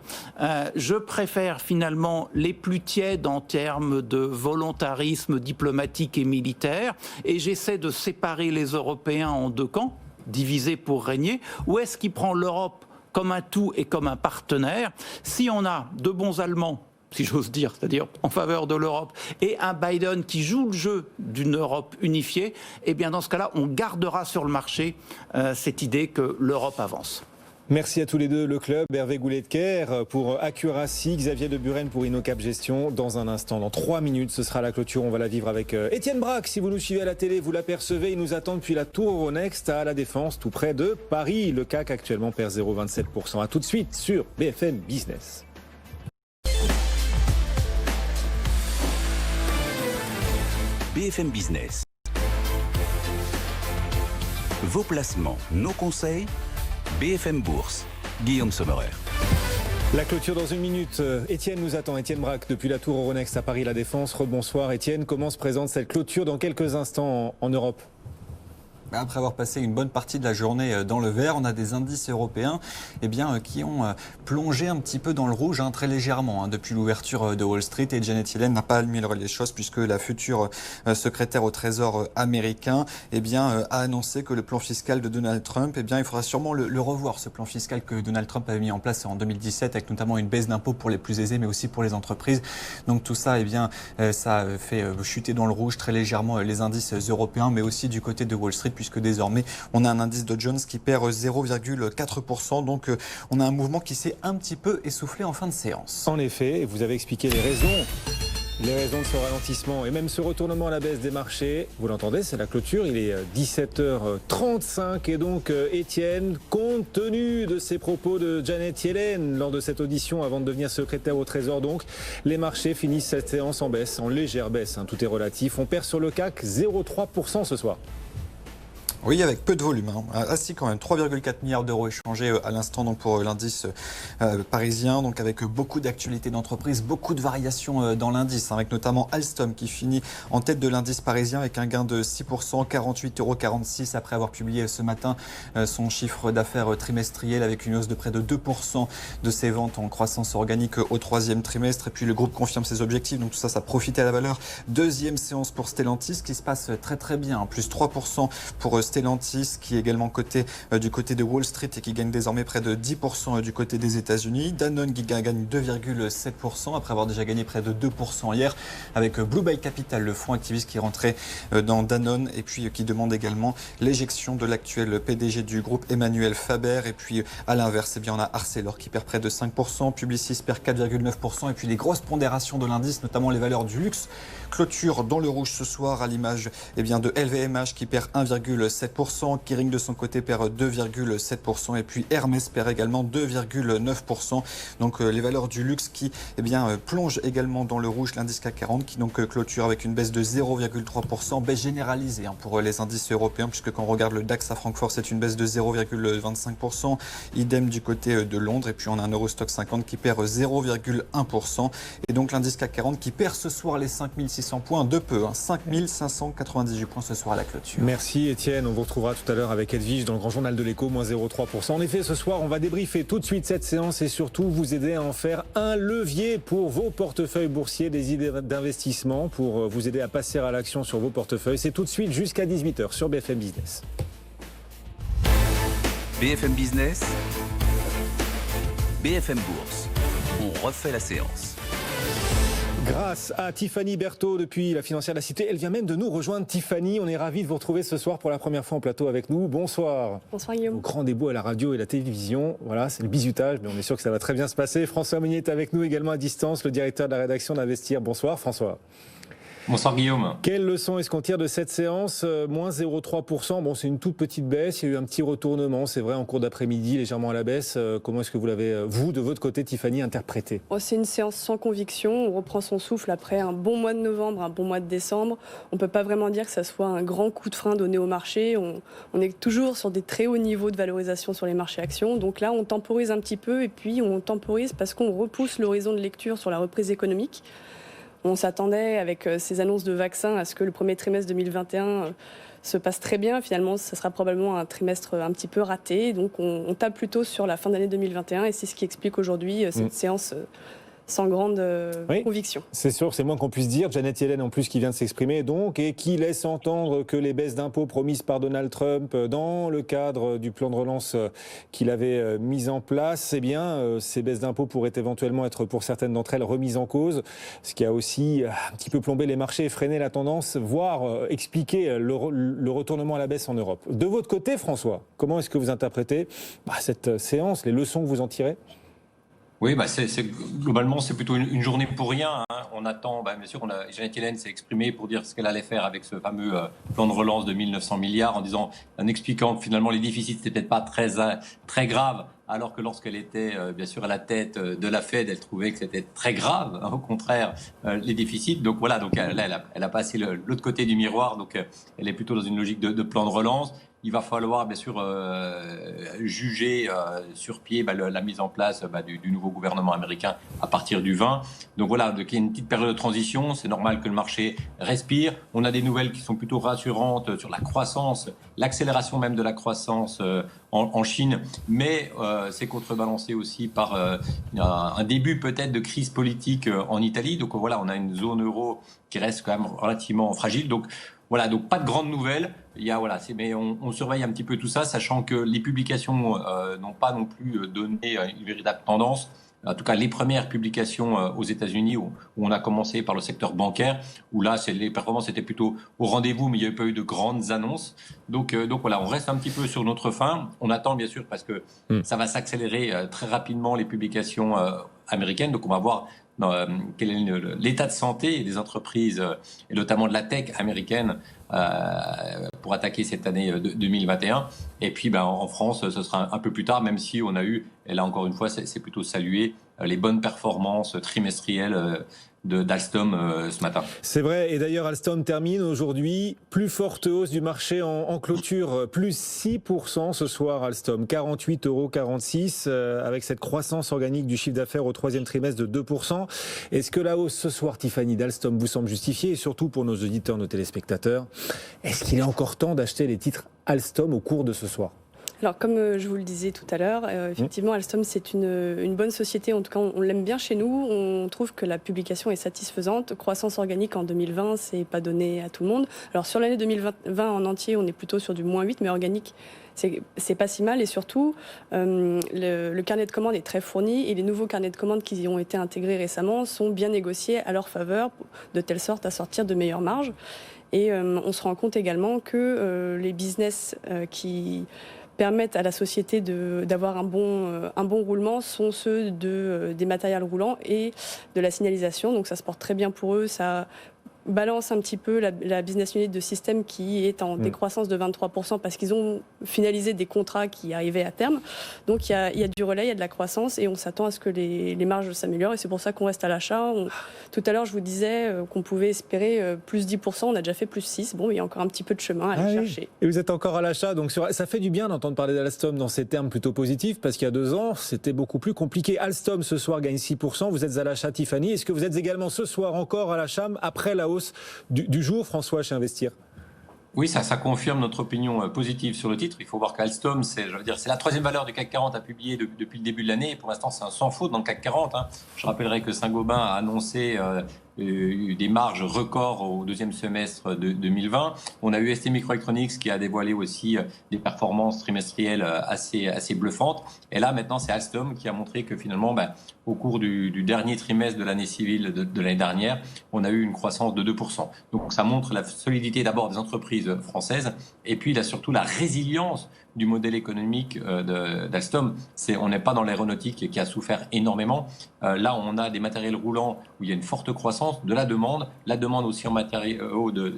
je préfère finalement les plus tièdes en termes de volontarisme diplomatique et militaire, et j'essaie de séparer les Européens en deux camps, divisés pour régner, ou est-ce qu'il prend l'Europe comme un tout et comme un partenaire? Si on a de bons Allemands, si j'ose dire, c'est-à-dire en faveur de l'Europe, et un Biden qui joue le jeu d'une Europe unifiée, eh bien dans ce cas-là, on gardera sur le marché cette idée que l'Europe avance. Merci à tous les deux, le club, Hervé Goulet-Decker pour Accuracy, Xavier de Buren pour InnoCap Gestion. Dans un instant, dans 3 minutes, ce sera la clôture. On va la vivre avec Étienne Braque. Si vous nous suivez à la télé, vous l'apercevez. Il nous attend depuis la Tour Euronext à La Défense, tout près de Paris. Le CAC actuellement perd 0,27%. À tout de suite sur BFM Business. BFM Business. Vos placements, nos conseils. BFM Bourse, Guillaume Sommerer. La clôture dans une minute. Étienne nous attend, Étienne Braque, depuis la Tour Euronext à Paris La Défense. Rebonsoir Étienne, comment se présente cette clôture dans quelques instants en Europe ? Après avoir passé une bonne partie de la journée dans le vert, on a des indices européens qui ont plongé un petit peu dans le rouge, très légèrement, depuis l'ouverture de Wall Street. Et Janet Yellen n'a pas amélioré les choses puisque la future secrétaire au Trésor américain a annoncé que le plan fiscal de Donald Trump, il faudra sûrement le revoir, ce plan fiscal que Donald Trump avait mis en place en 2017 avec notamment une baisse d'impôts pour les plus aisés mais aussi pour les entreprises. Donc tout ça, ça fait chuter dans le rouge très légèrement les indices européens mais aussi du côté de Wall Street, puisque désormais on a un indice Dow Jones qui perd 0,4%. Donc on a un mouvement qui s'est un petit peu essoufflé en fin de séance. En effet, vous avez expliqué les raisons de ce ralentissement et même ce retournement à la baisse des marchés. Vous l'entendez, c'est la clôture, il est 17h35 et donc Étienne, compte tenu de ces propos de Janet Yellen lors de cette audition avant de devenir secrétaire au Trésor, donc les marchés finissent cette séance en baisse, en légère baisse, tout est relatif. On perd sur le CAC 0,3% ce soir. Oui, avec peu de volume. Assis quand même, 3,4 milliards d'euros échangés à l'instant donc pour l'indice parisien. Donc avec beaucoup d'actualités d'entreprise, beaucoup de variations dans l'indice, avec notamment Alstom qui finit en tête de l'indice parisien avec un gain de 6%, 48,46 euros après avoir publié ce matin son chiffre d'affaires trimestriel avec une hausse de près de 2% de ses ventes en croissance organique au troisième trimestre. Et puis le groupe confirme ses objectifs, donc tout ça, ça profite à la valeur. Deuxième séance pour Stellantis qui se passe très très bien, plus 3% pour Stellantis qui est également coté du côté de Wall Street et qui gagne désormais près de 10% du côté des États-Unis. Danone qui gagne 2,7% après avoir déjà gagné près de 2% hier avec Blue Bay Capital, le fonds activiste qui est rentré dans Danone et puis qui demande également l'éjection de l'actuel PDG du groupe Emmanuel Faber. Et puis à l'inverse, eh bien, on a Arcelor qui perd près de 5%, Publicis perd 4,9% et puis les grosses pondérations de l'indice, notamment les valeurs du luxe, clôture dans le rouge ce soir à l'image de LVMH qui perd 1,7%, Kering de son côté perd 2,7% et puis Hermès perd également 2,9%. Donc les valeurs du luxe qui plongent également dans le rouge, l'indice CAC 40 qui donc clôture avec une baisse de 0,3%, baisse généralisée pour les indices européens puisque quand on regarde le DAX à Francfort c'est une baisse de 0,25%, idem du côté de Londres et puis on a un Eurostock 50 qui perd 0,1% et donc l'indice CAC 40 qui perd ce soir les 5600 points de peu, 5598 points ce soir à la clôture. Merci Étienne, on vous retrouvera tout à l'heure avec Edwige dans le grand journal de l'écho, moins 0,3%. En effet, ce soir, on va débriefer tout de suite cette séance et surtout vous aider à en faire un levier pour vos portefeuilles boursiers, des idées d'investissement pour vous aider à passer à l'action sur vos portefeuilles. C'est tout de suite jusqu'à 18h sur BFM Business. BFM Business, BFM Bourse. On refait la séance. Grâce à Tiffany Berthaud depuis la Financière de la Cité. Elle vient même de nous rejoindre. Tiffany, on est ravis de vous retrouver ce soir pour la première fois en plateau avec nous. Bonsoir. Bonsoir Guillaume. Au grand débat à la radio et la télévision. Voilà, c'est le bizutage, mais on est sûr que ça va très bien se passer. François Meunier est avec nous également à distance, le directeur de la rédaction d'Investir. Bonsoir François. Bonsoir Guillaume. Quelle leçon est-ce qu'on tire de cette séance ? Moins 0,3%. Bon, c'est une toute petite baisse. Il y a eu un petit retournement, c'est vrai, en cours d'après-midi, légèrement à la baisse. Comment est-ce que vous l'avez, vous, de votre côté, Tiffany, interprété ? C'est une séance sans conviction. On reprend son souffle après un bon mois de novembre, un bon mois de décembre. On ne peut pas vraiment dire que ça soit un grand coup de frein donné au marché. On est toujours sur des très hauts niveaux de valorisation sur les marchés actions. Donc là, on temporise un petit peu et puis on temporise parce qu'on repousse l'horizon de lecture sur la reprise économique. On s'attendait, avec ces annonces de vaccins, à ce que le premier trimestre 2021 se passe très bien. Finalement, ce sera probablement un trimestre un petit peu raté. Donc, on tape plutôt sur la fin d'année 2021 et c'est ce qui explique aujourd'hui cette séance sans grande conviction. C'est sûr, c'est le moins qu'on puisse dire. Janet Yellen, en plus, qui vient de s'exprimer, donc, et qui laisse entendre que les baisses d'impôts promises par Donald Trump dans le cadre du plan de relance qu'il avait mis en place, eh bien, ces baisses d'impôts pourraient éventuellement être, pour certaines d'entre elles, remises en cause, ce qui a aussi un petit peu plombé les marchés et freiné la tendance, voire expliquer le retournement à la baisse en Europe. De votre côté, François, comment est-ce que vous interprétez cette séance, les leçons que vous en tirez ? Oui, globalement, c'est plutôt une journée pour rien. On attend, bien sûr, Janet Yellen s'est exprimée pour dire ce qu'elle allait faire avec ce fameux plan de relance de 1900 milliards en expliquant que finalement les déficits n'étaient peut-être pas très graves, alors que lorsqu'elle était bien sûr à la tête de la Fed, elle trouvait que c'était très grave, au contraire, les déficits. Donc voilà, elle a passé l'autre côté du miroir, donc elle est plutôt dans une logique de plan de relance. Il va falloir bien sûr juger sur pied la mise en place du nouveau gouvernement américain à partir du 20. Donc voilà, il y a une petite période de transition, c'est normal que le marché respire. On a des nouvelles qui sont plutôt rassurantes sur la croissance, l'accélération même de la croissance en Chine, mais c'est contrebalancé aussi par un début peut-être de crise politique en Italie. Donc voilà, on a une zone euro qui reste quand même relativement fragile. Donc voilà, donc pas de grandes nouvelles. Mais on surveille un petit peu tout ça, sachant que les publications n'ont pas non plus donné une véritable tendance. En tout cas, les premières publications aux États-Unis, où on a commencé par le secteur bancaire, où là, les performances étaient plutôt au rendez-vous, mais il n'y avait pas eu de grandes annonces. Donc voilà, on reste un petit peu sur notre faim. On attend bien sûr parce que ça va s'accélérer très rapidement les publications américaines. Donc on va voir quel est l'état de santé des entreprises et notamment de la tech américaine pour attaquer cette année 2021. Et puis en France, ce sera un peu plus tard, même si on a eu, et là encore une fois, c'est plutôt salué, les bonnes performances trimestrielles d'Alstom ce matin. C'est vrai, et d'ailleurs Alstom termine aujourd'hui, plus forte hausse du marché en clôture, plus 6% ce soir Alstom, 48,46 € avec cette croissance organique du chiffre d'affaires au troisième trimestre de 2%. Est-ce que la hausse ce soir, Tiffany, d'Alstom vous semble justifiée? Et surtout pour nos auditeurs, nos téléspectateurs, est-ce qu'il est encore temps d'acheter les titres Alstom au cours de ce soir? Alors, comme je vous le disais tout à l'heure, effectivement, Alstom, c'est une bonne société. En tout cas, on l'aime bien chez nous. On trouve que la publication est satisfaisante. Croissance organique en 2020, c'est pas donné à tout le monde. Alors, sur l'année 2020 en entier, on est plutôt sur du -8, mais organique, c'est pas si mal. Et surtout, le carnet de commandes est très fourni et les nouveaux carnets de commandes qui y ont été intégrés récemment sont bien négociés à leur faveur, de telle sorte à sortir de meilleures marges. Et on se rend compte également que les business qui permettent à la société d'avoir un bon roulement sont ceux des matériels roulants et de la signalisation. Donc ça se porte très bien pour eux. Ça balance un petit peu la business unit de système qui est en décroissance de 23% parce qu'ils ont finalisé des contrats qui arrivaient à terme. Donc il y a du relais, il y a de la croissance et on s'attend à ce que les marges s'améliorent et c'est pour ça qu'on reste à l'achat. Tout à l'heure, je vous disais qu'on pouvait espérer plus 10%, on a déjà fait plus 6%. Bon, il y a encore un petit peu de chemin à aller chercher. Et vous êtes encore à l'achat, donc ça fait du bien d'entendre parler d'Alstom dans ces termes plutôt positifs parce qu'il y a 2 ans, c'était beaucoup plus compliqué. Alstom ce soir gagne 6%, vous êtes à l'achat, Tiffany. Est-ce que vous êtes également ce soir encore à l'achat après la hausse du jour, François, chez Investir? Oui, ça confirme notre opinion positive sur le titre. Il faut voir qu'Alstom, c'est la troisième valeur du CAC 40 à publier depuis le début de l'année. Et pour l'instant, c'est un sans faute dans le CAC 40. Je rappellerai que Saint-Gobain a annoncé des marges records au deuxième semestre de 2020. On a eu ST Microelectronics qui a dévoilé aussi des performances trimestrielles assez bluffantes. Et là, maintenant, c'est Alstom qui a montré que finalement, au cours du dernier trimestre de l'année civile de l'année dernière, on a eu une croissance de 2%. Donc ça montre la solidité d'abord des entreprises françaises et puis surtout la résilience du modèle économique d'Alstom. On n'est pas dans l'aéronautique qui a souffert énormément. Là, on a des matériels roulants où il y a une forte croissance de la demande aussi en matériaux de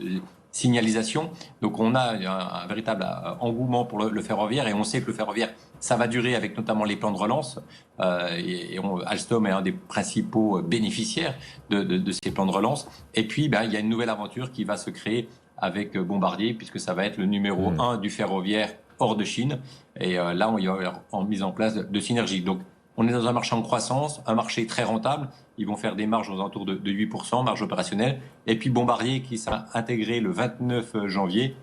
signalisation. Donc on a un véritable engouement pour le ferroviaire et on sait que le ferroviaire, ça va durer avec notamment les plans de relance. Alstom est un des principaux bénéficiaires de ces plans de relance. Et puis, il y a une nouvelle aventure qui va se créer avec Bombardier puisque ça va être le numéro 1 du ferroviaire hors de Chine. Et là, il y a en mise en place de synergie. Donc, on est dans un marché en croissance, un marché très rentable. Ils vont faire des marges aux alentours de 8%, marge opérationnelle. Et puis Bombardier qui sera intégré le 29 janvier.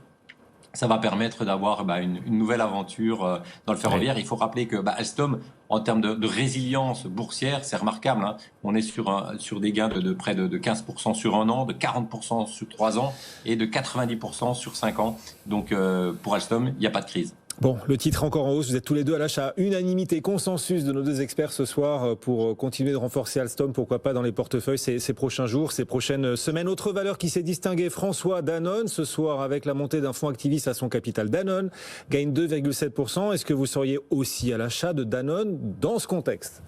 Ça va permettre d'avoir une nouvelle aventure dans le ferroviaire. Il faut rappeler que Alstom, en termes de résilience boursière, c'est remarquable. On est sur des gains de près de 15% sur un an, de 40% sur 3 ans et de 90% sur 5 ans. Donc pour Alstom, il n'y a pas de crise. Bon, le titre encore en hausse, vous êtes tous les deux à l'achat. Unanimité, consensus de nos 2 experts ce soir pour continuer de renforcer Alstom, pourquoi pas dans les portefeuilles ces prochains jours, ces prochaines semaines. Autre valeur qui s'est distinguée, François, Danone, ce soir avec la montée d'un fonds activiste à son capital. Danone gagne 2,7%. Est-ce que vous seriez aussi à l'achat de Danone dans ce contexte ?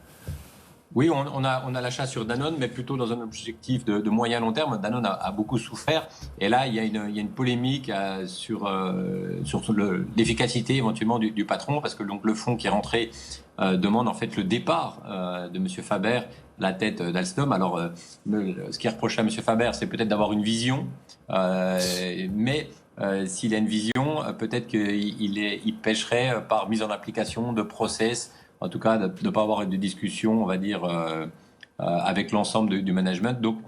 Oui, on a l'achat sur Danone, mais plutôt dans un objectif de moyen long terme. Danone a beaucoup souffert. Et là, il y a une polémique sur l'efficacité éventuellement du patron, parce que donc, le fonds qui est rentré demande en fait le départ de M. Faber, la tête d'Alstom. Alors, ce qui est reproché à M. Faber, c'est peut-être d'avoir une vision, mais s'il a une vision, peut-être qu'il pêcherait par mise en application de process, en tout cas de ne pas avoir de discussion, on va dire, avec l'ensemble du management, donc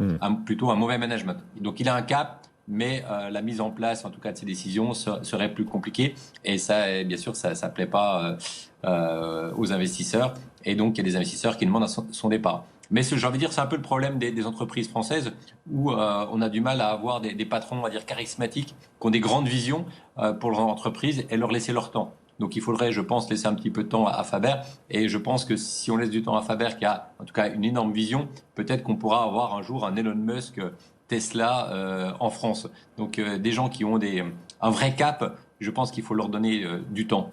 plutôt un mauvais management. Donc il a un cap, mais la mise en place, en tout cas, de ces décisions serait plus compliquée, et ça, bien sûr, ça ne plaît pas aux investisseurs, et donc il y a des investisseurs qui demandent son départ. Mais j'ai envie de dire, c'est un peu le problème des entreprises françaises où on a du mal à avoir des patrons, on va dire, charismatiques, qui ont des grandes visions pour leur entreprise et leur laisser leur temps. Donc il faudrait, je pense, laisser un petit peu de temps à Faber. Et je pense que si on laisse du temps à Faber, qui a en tout cas une énorme vision, peut-être qu'on pourra avoir un jour un Elon Musk, Tesla en France. Donc des gens qui ont un vrai cap, je pense qu'il faut leur donner du temps.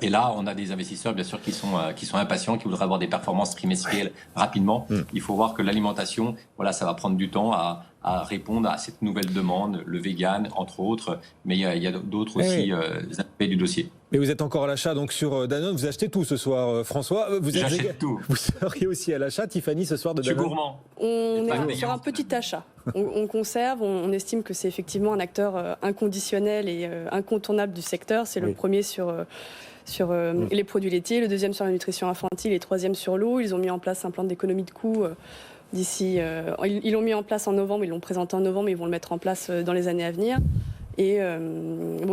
Et là, on a des investisseurs, bien sûr, qui sont impatients, qui voudraient avoir des performances trimestrielles rapidement. Il faut voir que l'alimentation, voilà, ça va prendre du temps à répondre à cette nouvelle demande, le vegan, entre autres. Mais il y a d'autres aussi aspects du dossier. Mais vous êtes encore à l'achat donc sur Danone. Vous achetez tout ce soir, François. J'achète tout. Vous seriez aussi à l'achat, Tiffany, ce soir de Je suis Danone. gourmand. On pas est payant, sur un petit achat. On conserve, on estime que c'est effectivement un acteur inconditionnel et incontournable du secteur. C'est le premier sur les produits laitiers, le deuxième sur la nutrition infantile et le troisième sur l'eau. Ils ont mis en place un plan d'économie de coûts d'ici. Ils l'ont mis en place en novembre, ils l'ont présenté en novembre, ils vont le mettre en place dans les années à venir. Et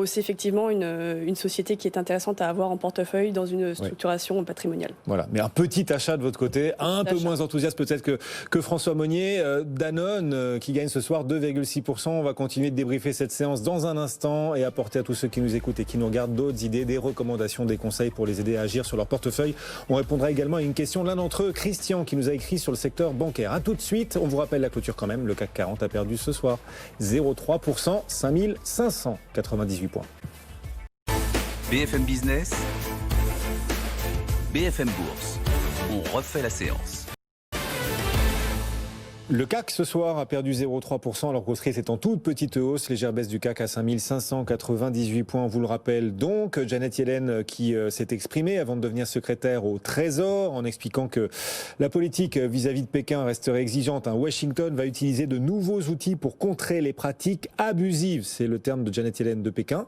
c'est effectivement une société qui est intéressante à avoir en portefeuille dans une structuration patrimoniale. Voilà, mais un petit achat de votre côté, un peu moins enthousiaste peut-être que François Monnier. Danone qui gagne ce soir 2,6%. On va continuer de débriefer cette séance dans un instant et apporter à tous ceux qui nous écoutent et qui nous regardent d'autres idées, des recommandations, des conseils pour les aider à agir sur leur portefeuille. On répondra également à une question de l'un d'entre eux, Christian, qui nous a écrit sur le secteur bancaire. A tout de suite, on vous rappelle la clôture quand même. Le CAC 40 a perdu ce soir 0,3%, 5598 points. BFM Business, BFM Bourse. On refait la séance. Le CAC ce soir a perdu 0,3% alors qu'Wall Street est en toute petite hausse. Légère baisse du CAC à 5598 points. On vous le rappelle donc, Janet Yellen qui s'est exprimée avant de devenir secrétaire au Trésor en expliquant que la politique vis-à-vis de Pékin resterait exigeante. Washington va utiliser de nouveaux outils pour contrer les pratiques abusives. C'est le terme de Janet Yellen de Pékin.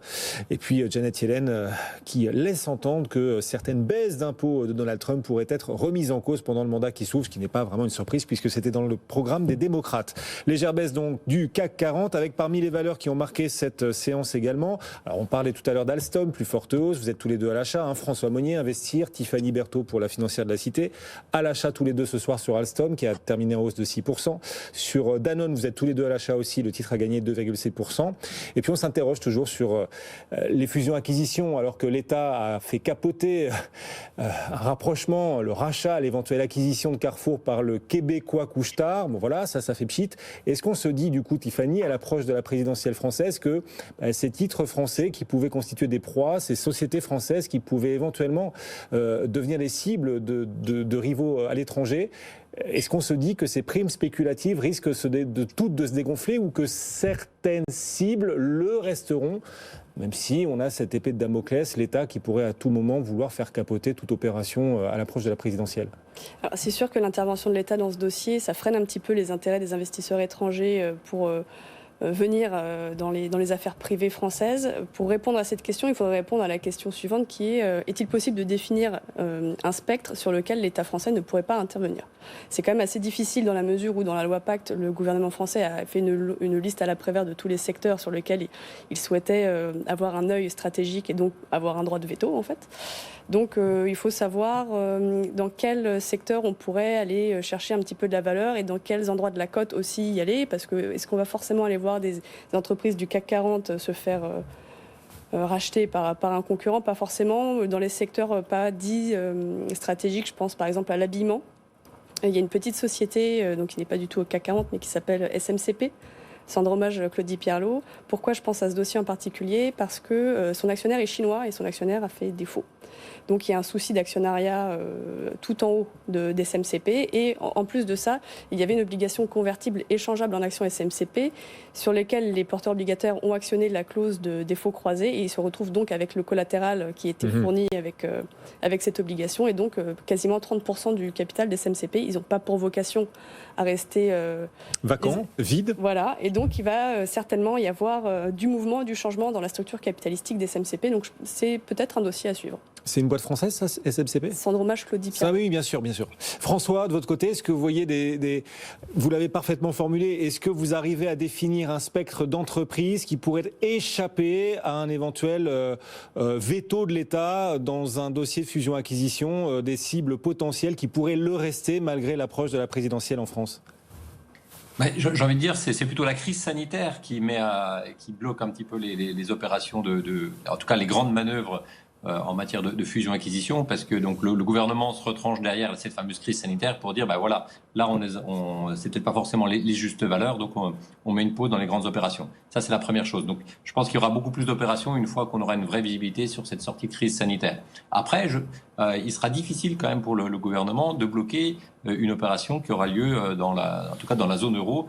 Et puis Janet Yellen qui laisse entendre que certaines baisses d'impôts de Donald Trump pourraient être remises en cause pendant le mandat qui s'ouvre, ce qui n'est pas vraiment une surprise puisque c'était dans le programme des démocrates. Légère baisse donc du CAC 40 avec parmi les valeurs qui ont marqué cette séance également. Alors on parlait tout à l'heure d'Alstom, plus forte hausse, vous êtes tous les deux à l'achat, François Monnier, Investir, Tiffany Berthaud pour la financière de la Cité, à l'achat tous les deux ce soir sur Alstom qui a terminé en hausse de 6%. Sur Danone, vous êtes tous les deux à l'achat aussi, le titre a gagné 2,7%. Et puis on s'interroge toujours sur les fusions-acquisitions alors que l'État a fait capoter un rapprochement, le rachat, l'éventuelle acquisition de Carrefour par le Québécois Couche-Tard. Bon voilà, ça fait pchit. Est-ce qu'on se dit du coup, Tiffany, à l'approche de la présidentielle française, que ces titres français qui pouvaient constituer des proies, ces sociétés françaises qui pouvaient éventuellement devenir des cibles de rivaux à l'étranger, est-ce qu'on se dit que ces primes spéculatives risquent de se dégonfler ou que certaines cibles le resteront, même si on a cette épée de Damoclès, l'État qui pourrait à tout moment vouloir faire capoter toute opération à l'approche de la présidentielle? Alors, c'est sûr que l'intervention de l'État dans ce dossier, ça freine un petit peu les intérêts des investisseurs étrangers pour venir dans les affaires privées françaises. Pour répondre à cette question, il faudrait répondre à la question suivante qui est est-il possible de définir un spectre sur lequel l'État français ne pourrait pas intervenir? C'est quand même assez difficile dans la mesure où dans la loi Pacte, le gouvernement français a fait une liste à la Prévert de tous les secteurs sur lesquels il souhaitait avoir un œil stratégique et donc avoir un droit de veto en fait. Donc il faut savoir dans quel secteur on pourrait aller chercher un petit peu de la valeur et dans quels endroits de la cote aussi y aller, parce que est-ce qu'on va forcément aller voir des entreprises du CAC 40 se faire racheter par un concurrent? Pas forcément. Dans les secteurs pas dits stratégiques, je pense par exemple à l'habillement. Il y a une petite société donc qui n'est pas du tout au CAC 40 mais qui s'appelle SMCP. Sandromage Claudie Pierlot. Pourquoi je pense à ce dossier en particulier? Parce que son actionnaire est chinois et son actionnaire a fait défaut. Donc il y a un souci d'actionnariat tout en haut des SMCP. Et en plus de ça, il y avait une obligation convertible échangeable en actions SMCP sur lesquelles les porteurs obligataires ont actionné la clause de défaut croisé et ils se retrouvent donc avec le collatéral qui était fourni avec cette obligation. Et donc quasiment 30% du capital des SMCP, ils n'ont pas pour vocation à rester vacants, vides. Voilà, et donc il va certainement y avoir du mouvement, du changement dans la structure capitalistique des SMCP. Donc c'est peut-être un dossier à suivre. C'est une boîte française, ça, SMCP? Sandromage Claudie Pierre. Ah oui, bien sûr, bien sûr. François, de votre côté, est-ce que vous voyez vous l'avez parfaitement formulé, est-ce que vous arrivez à définir un spectre d'entreprises qui pourrait échapper à un éventuel veto de l'État dans un dossier de fusion-acquisition, des cibles potentielles qui pourraient le rester malgré l'approche de la présidentielle en France? J'ai envie de dire, c'est plutôt la crise sanitaire qui bloque un petit peu les opérations en tout cas les grandes manœuvres en matière de fusion-acquisition, parce que donc le gouvernement se retranche derrière cette fameuse crise sanitaire pour dire, voilà, là c'est peut-être pas forcément les justes valeurs, donc on met une pause dans les grandes opérations. Ça, c'est la première chose. Donc, je pense qu'il y aura beaucoup plus d'opérations une fois qu'on aura une vraie visibilité sur cette sortie de crise sanitaire. Après, il sera difficile quand même pour le gouvernement de bloquer une opération qui aura lieu en tout cas dans la zone euro,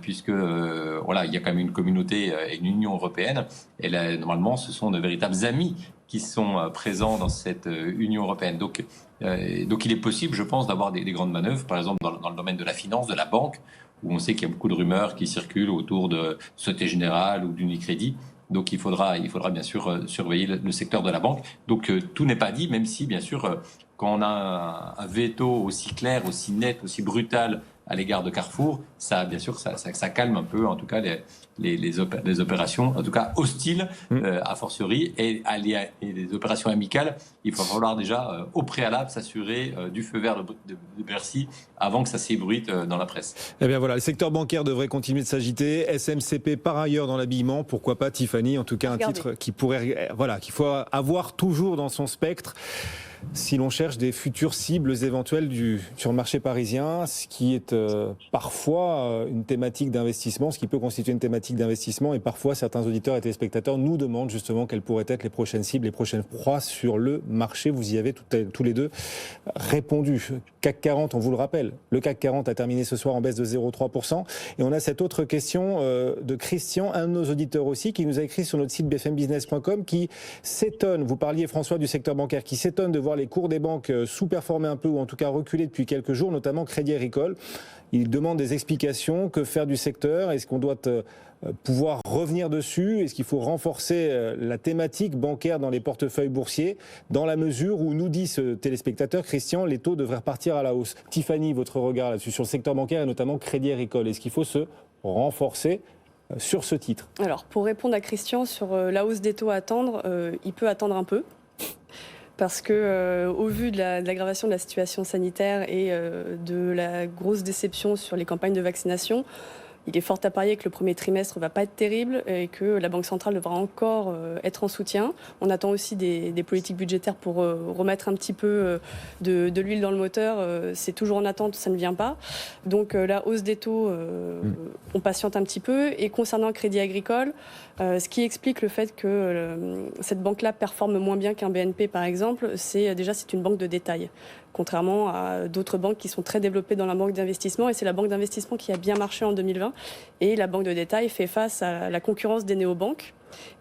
puisque voilà, il y a quand même une communauté et une Union européenne, et là, normalement, ce sont de véritables amis qui sont présents dans cette Union européenne. Donc il est possible, je pense, d'avoir des grandes manœuvres, par exemple dans le domaine de la finance, de la banque, où on sait qu'il y a beaucoup de rumeurs qui circulent autour de Société Générale ou d'Unicredit. Donc il faudra bien sûr surveiller le secteur de la banque. Donc tout n'est pas dit, même si bien sûr quand on a un veto aussi clair, aussi net, aussi brutal à l'égard de Carrefour, ça bien sûr ça calme un peu en tout cas les opérations, en tout cas hostiles a fortiori, et les opérations amicales, il va falloir déjà au préalable s'assurer du feu vert de Bercy avant que ça s'ébruite dans la presse. Eh bien voilà, le secteur bancaire devrait continuer de s'agiter. SMCP par ailleurs dans l'habillement, pourquoi pas Tiffany, en tout cas un titre qui pourrait, voilà, qu'il faut avoir toujours dans son spectre si l'on cherche des futures cibles éventuelles sur le marché parisien, ce qui est parfois une thématique d'investissement, ce qui peut constituer une thématique d'investissement, et parfois certains auditeurs et téléspectateurs nous demandent justement quelles pourraient être les prochaines cibles, les prochaines proies sur le marché. Vous y avez tous les deux répondu. CAC 40, on vous le rappelle, le CAC 40 a terminé ce soir en baisse de 0,3%, et on a cette autre question de Christian, un de nos auditeurs aussi, qui nous a écrit sur notre site bfmbusiness.com, qui s'étonne, vous parliez François du secteur bancaire, qui s'étonne de voir les cours des banques sous-performer un peu, ou en tout cas reculer depuis quelques jours, notamment Crédit Agricole. Il demande des explications, que faire du secteur, est-ce qu'on doit pouvoir revenir dessus, est-ce qu'il faut renforcer la thématique bancaire dans les portefeuilles boursiers, dans la mesure où, nous dit ce téléspectateur, Christian, les taux devraient repartir à la hausse. Tiffany, votre regard là-dessus, sur le secteur bancaire et notamment Crédit Agricole, est-ce qu'il faut se renforcer sur ce titre? Alors, pour répondre à Christian sur la hausse des taux à attendre, il peut attendre un peu. Parce que, au vu de l'aggravation de la situation sanitaire et de la grosse déception sur les campagnes de vaccination, il est fort à parier que le premier trimestre ne va pas être terrible et que la Banque centrale devra encore être en soutien. On attend aussi des politiques budgétaires pour remettre un petit peu de l'huile dans le moteur. C'est toujours en attente, ça ne vient pas. Donc la hausse des taux, on patiente un petit peu. Et concernant le Crédit Agricole, ce qui explique le fait que cette banque-là performe moins bien qu'un BNP, par exemple, c'est une banque de détail, contrairement à d'autres banques qui sont très développées dans la banque d'investissement. Et c'est la banque d'investissement qui a bien marché en 2020. Et la banque de détail fait face à la concurrence des néobanques.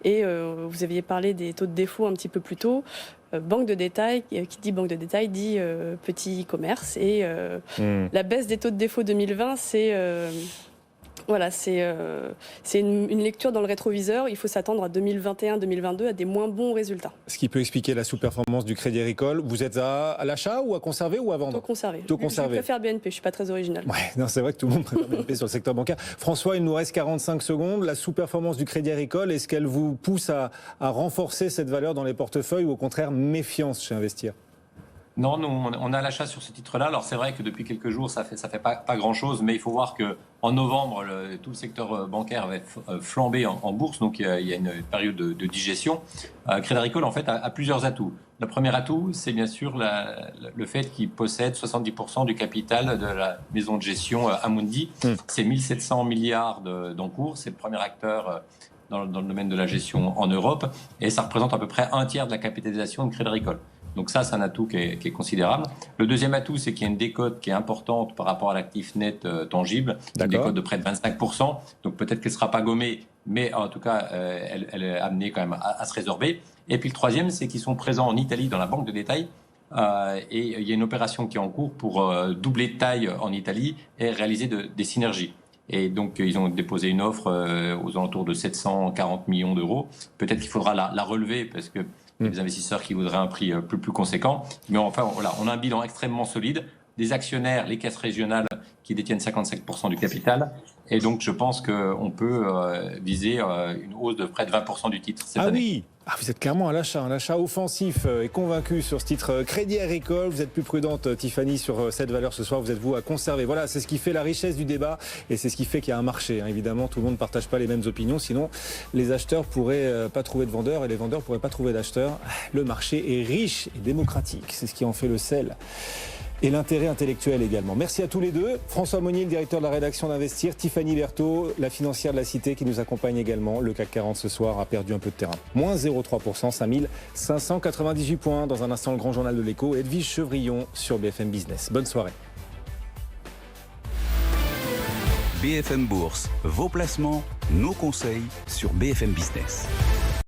Et vous aviez parlé des taux de défaut un petit peu plus tôt. Banque de détail, qui dit banque de détail, dit petit e-commerce. Et la baisse des taux de défaut 2020, c'est une lecture dans le rétroviseur. Il faut s'attendre à 2021-2022 à des moins bons résultats. Ce qui peut expliquer la sous-performance du Crédit Agricole. Vous êtes à l'achat ou à conserver ou à vendre? Taux conservé. Je préfère BNP, je ne suis pas très original. Ouais, non, c'est vrai que tout le monde préfère BNP sur le secteur bancaire. François, il nous reste 45 secondes. La sous-performance du Crédit Agricole, est-ce qu'elle vous pousse à renforcer cette valeur dans les portefeuilles ou au contraire méfiance chez Investir? Non, nous, on a l'achat sur ce titre-là. Alors, c'est vrai que depuis quelques jours, ça fait pas grand-chose, mais il faut voir qu'en novembre, tout le secteur bancaire avait flambé en bourse, donc il y a une période de digestion. Crédit Agricole, en fait, a plusieurs atouts. Le premier atout, c'est bien sûr le fait qu'il possède 70% du capital de la maison de gestion Amundi. C'est 1700 milliards d'encours. C'est le premier acteur dans le domaine de la gestion en Europe, et ça représente à peu près un tiers de la capitalisation de Crédit Agricole. Donc ça, c'est un atout qui est considérable. Le deuxième atout, c'est qu'il y a une décote qui est importante par rapport à l'actif net tangible, une décote de près de 25%. Donc peut-être qu'elle ne sera pas gommée, mais en tout cas, elle est amenée quand même à se résorber. Et puis le troisième, c'est qu'ils sont présents en Italie dans la banque de détail. Et il y a une opération qui est en cours pour doubler de taille en Italie et réaliser des synergies. Et donc, ils ont déposé une offre aux alentours de 740 millions d'euros. Peut-être qu'il faudra la relever parce que des investisseurs qui voudraient un prix plus conséquent. Mais enfin, voilà, on a un bilan extrêmement solide. Des actionnaires, les caisses régionales qui détiennent 55% du capital. Et donc, je pense qu'on peut viser une hausse de près de 20% du titre cette année. Oui, vous êtes clairement à l'achat, un achat offensif et convaincu sur ce titre Crédit Agricole. Vous êtes plus prudente, Tiffany, sur cette valeur ce soir. Vous êtes, vous, à conserver. Voilà, c'est ce qui fait la richesse du débat et c'est ce qui fait qu'il y a un marché. Évidemment, tout le monde ne partage pas les mêmes opinions. Sinon, les acheteurs pourraient pas trouver de vendeurs et les vendeurs pourraient pas trouver d'acheteurs. Le marché est riche et démocratique. C'est ce qui en fait le sel. Et l'intérêt intellectuel également. Merci à tous les deux. François Monnier, le directeur de la rédaction d'Investir, Tiffany Berthaud, la financière de la Cité qui nous accompagne également. Le CAC 40 ce soir a perdu un peu de terrain. Moins 0,3%, 5598 points. Dans un instant, le grand journal de l'écho. Edwige Chevrillon sur BFM Business. Bonne soirée. BFM Bourse, vos placements, nos conseils sur BFM Business.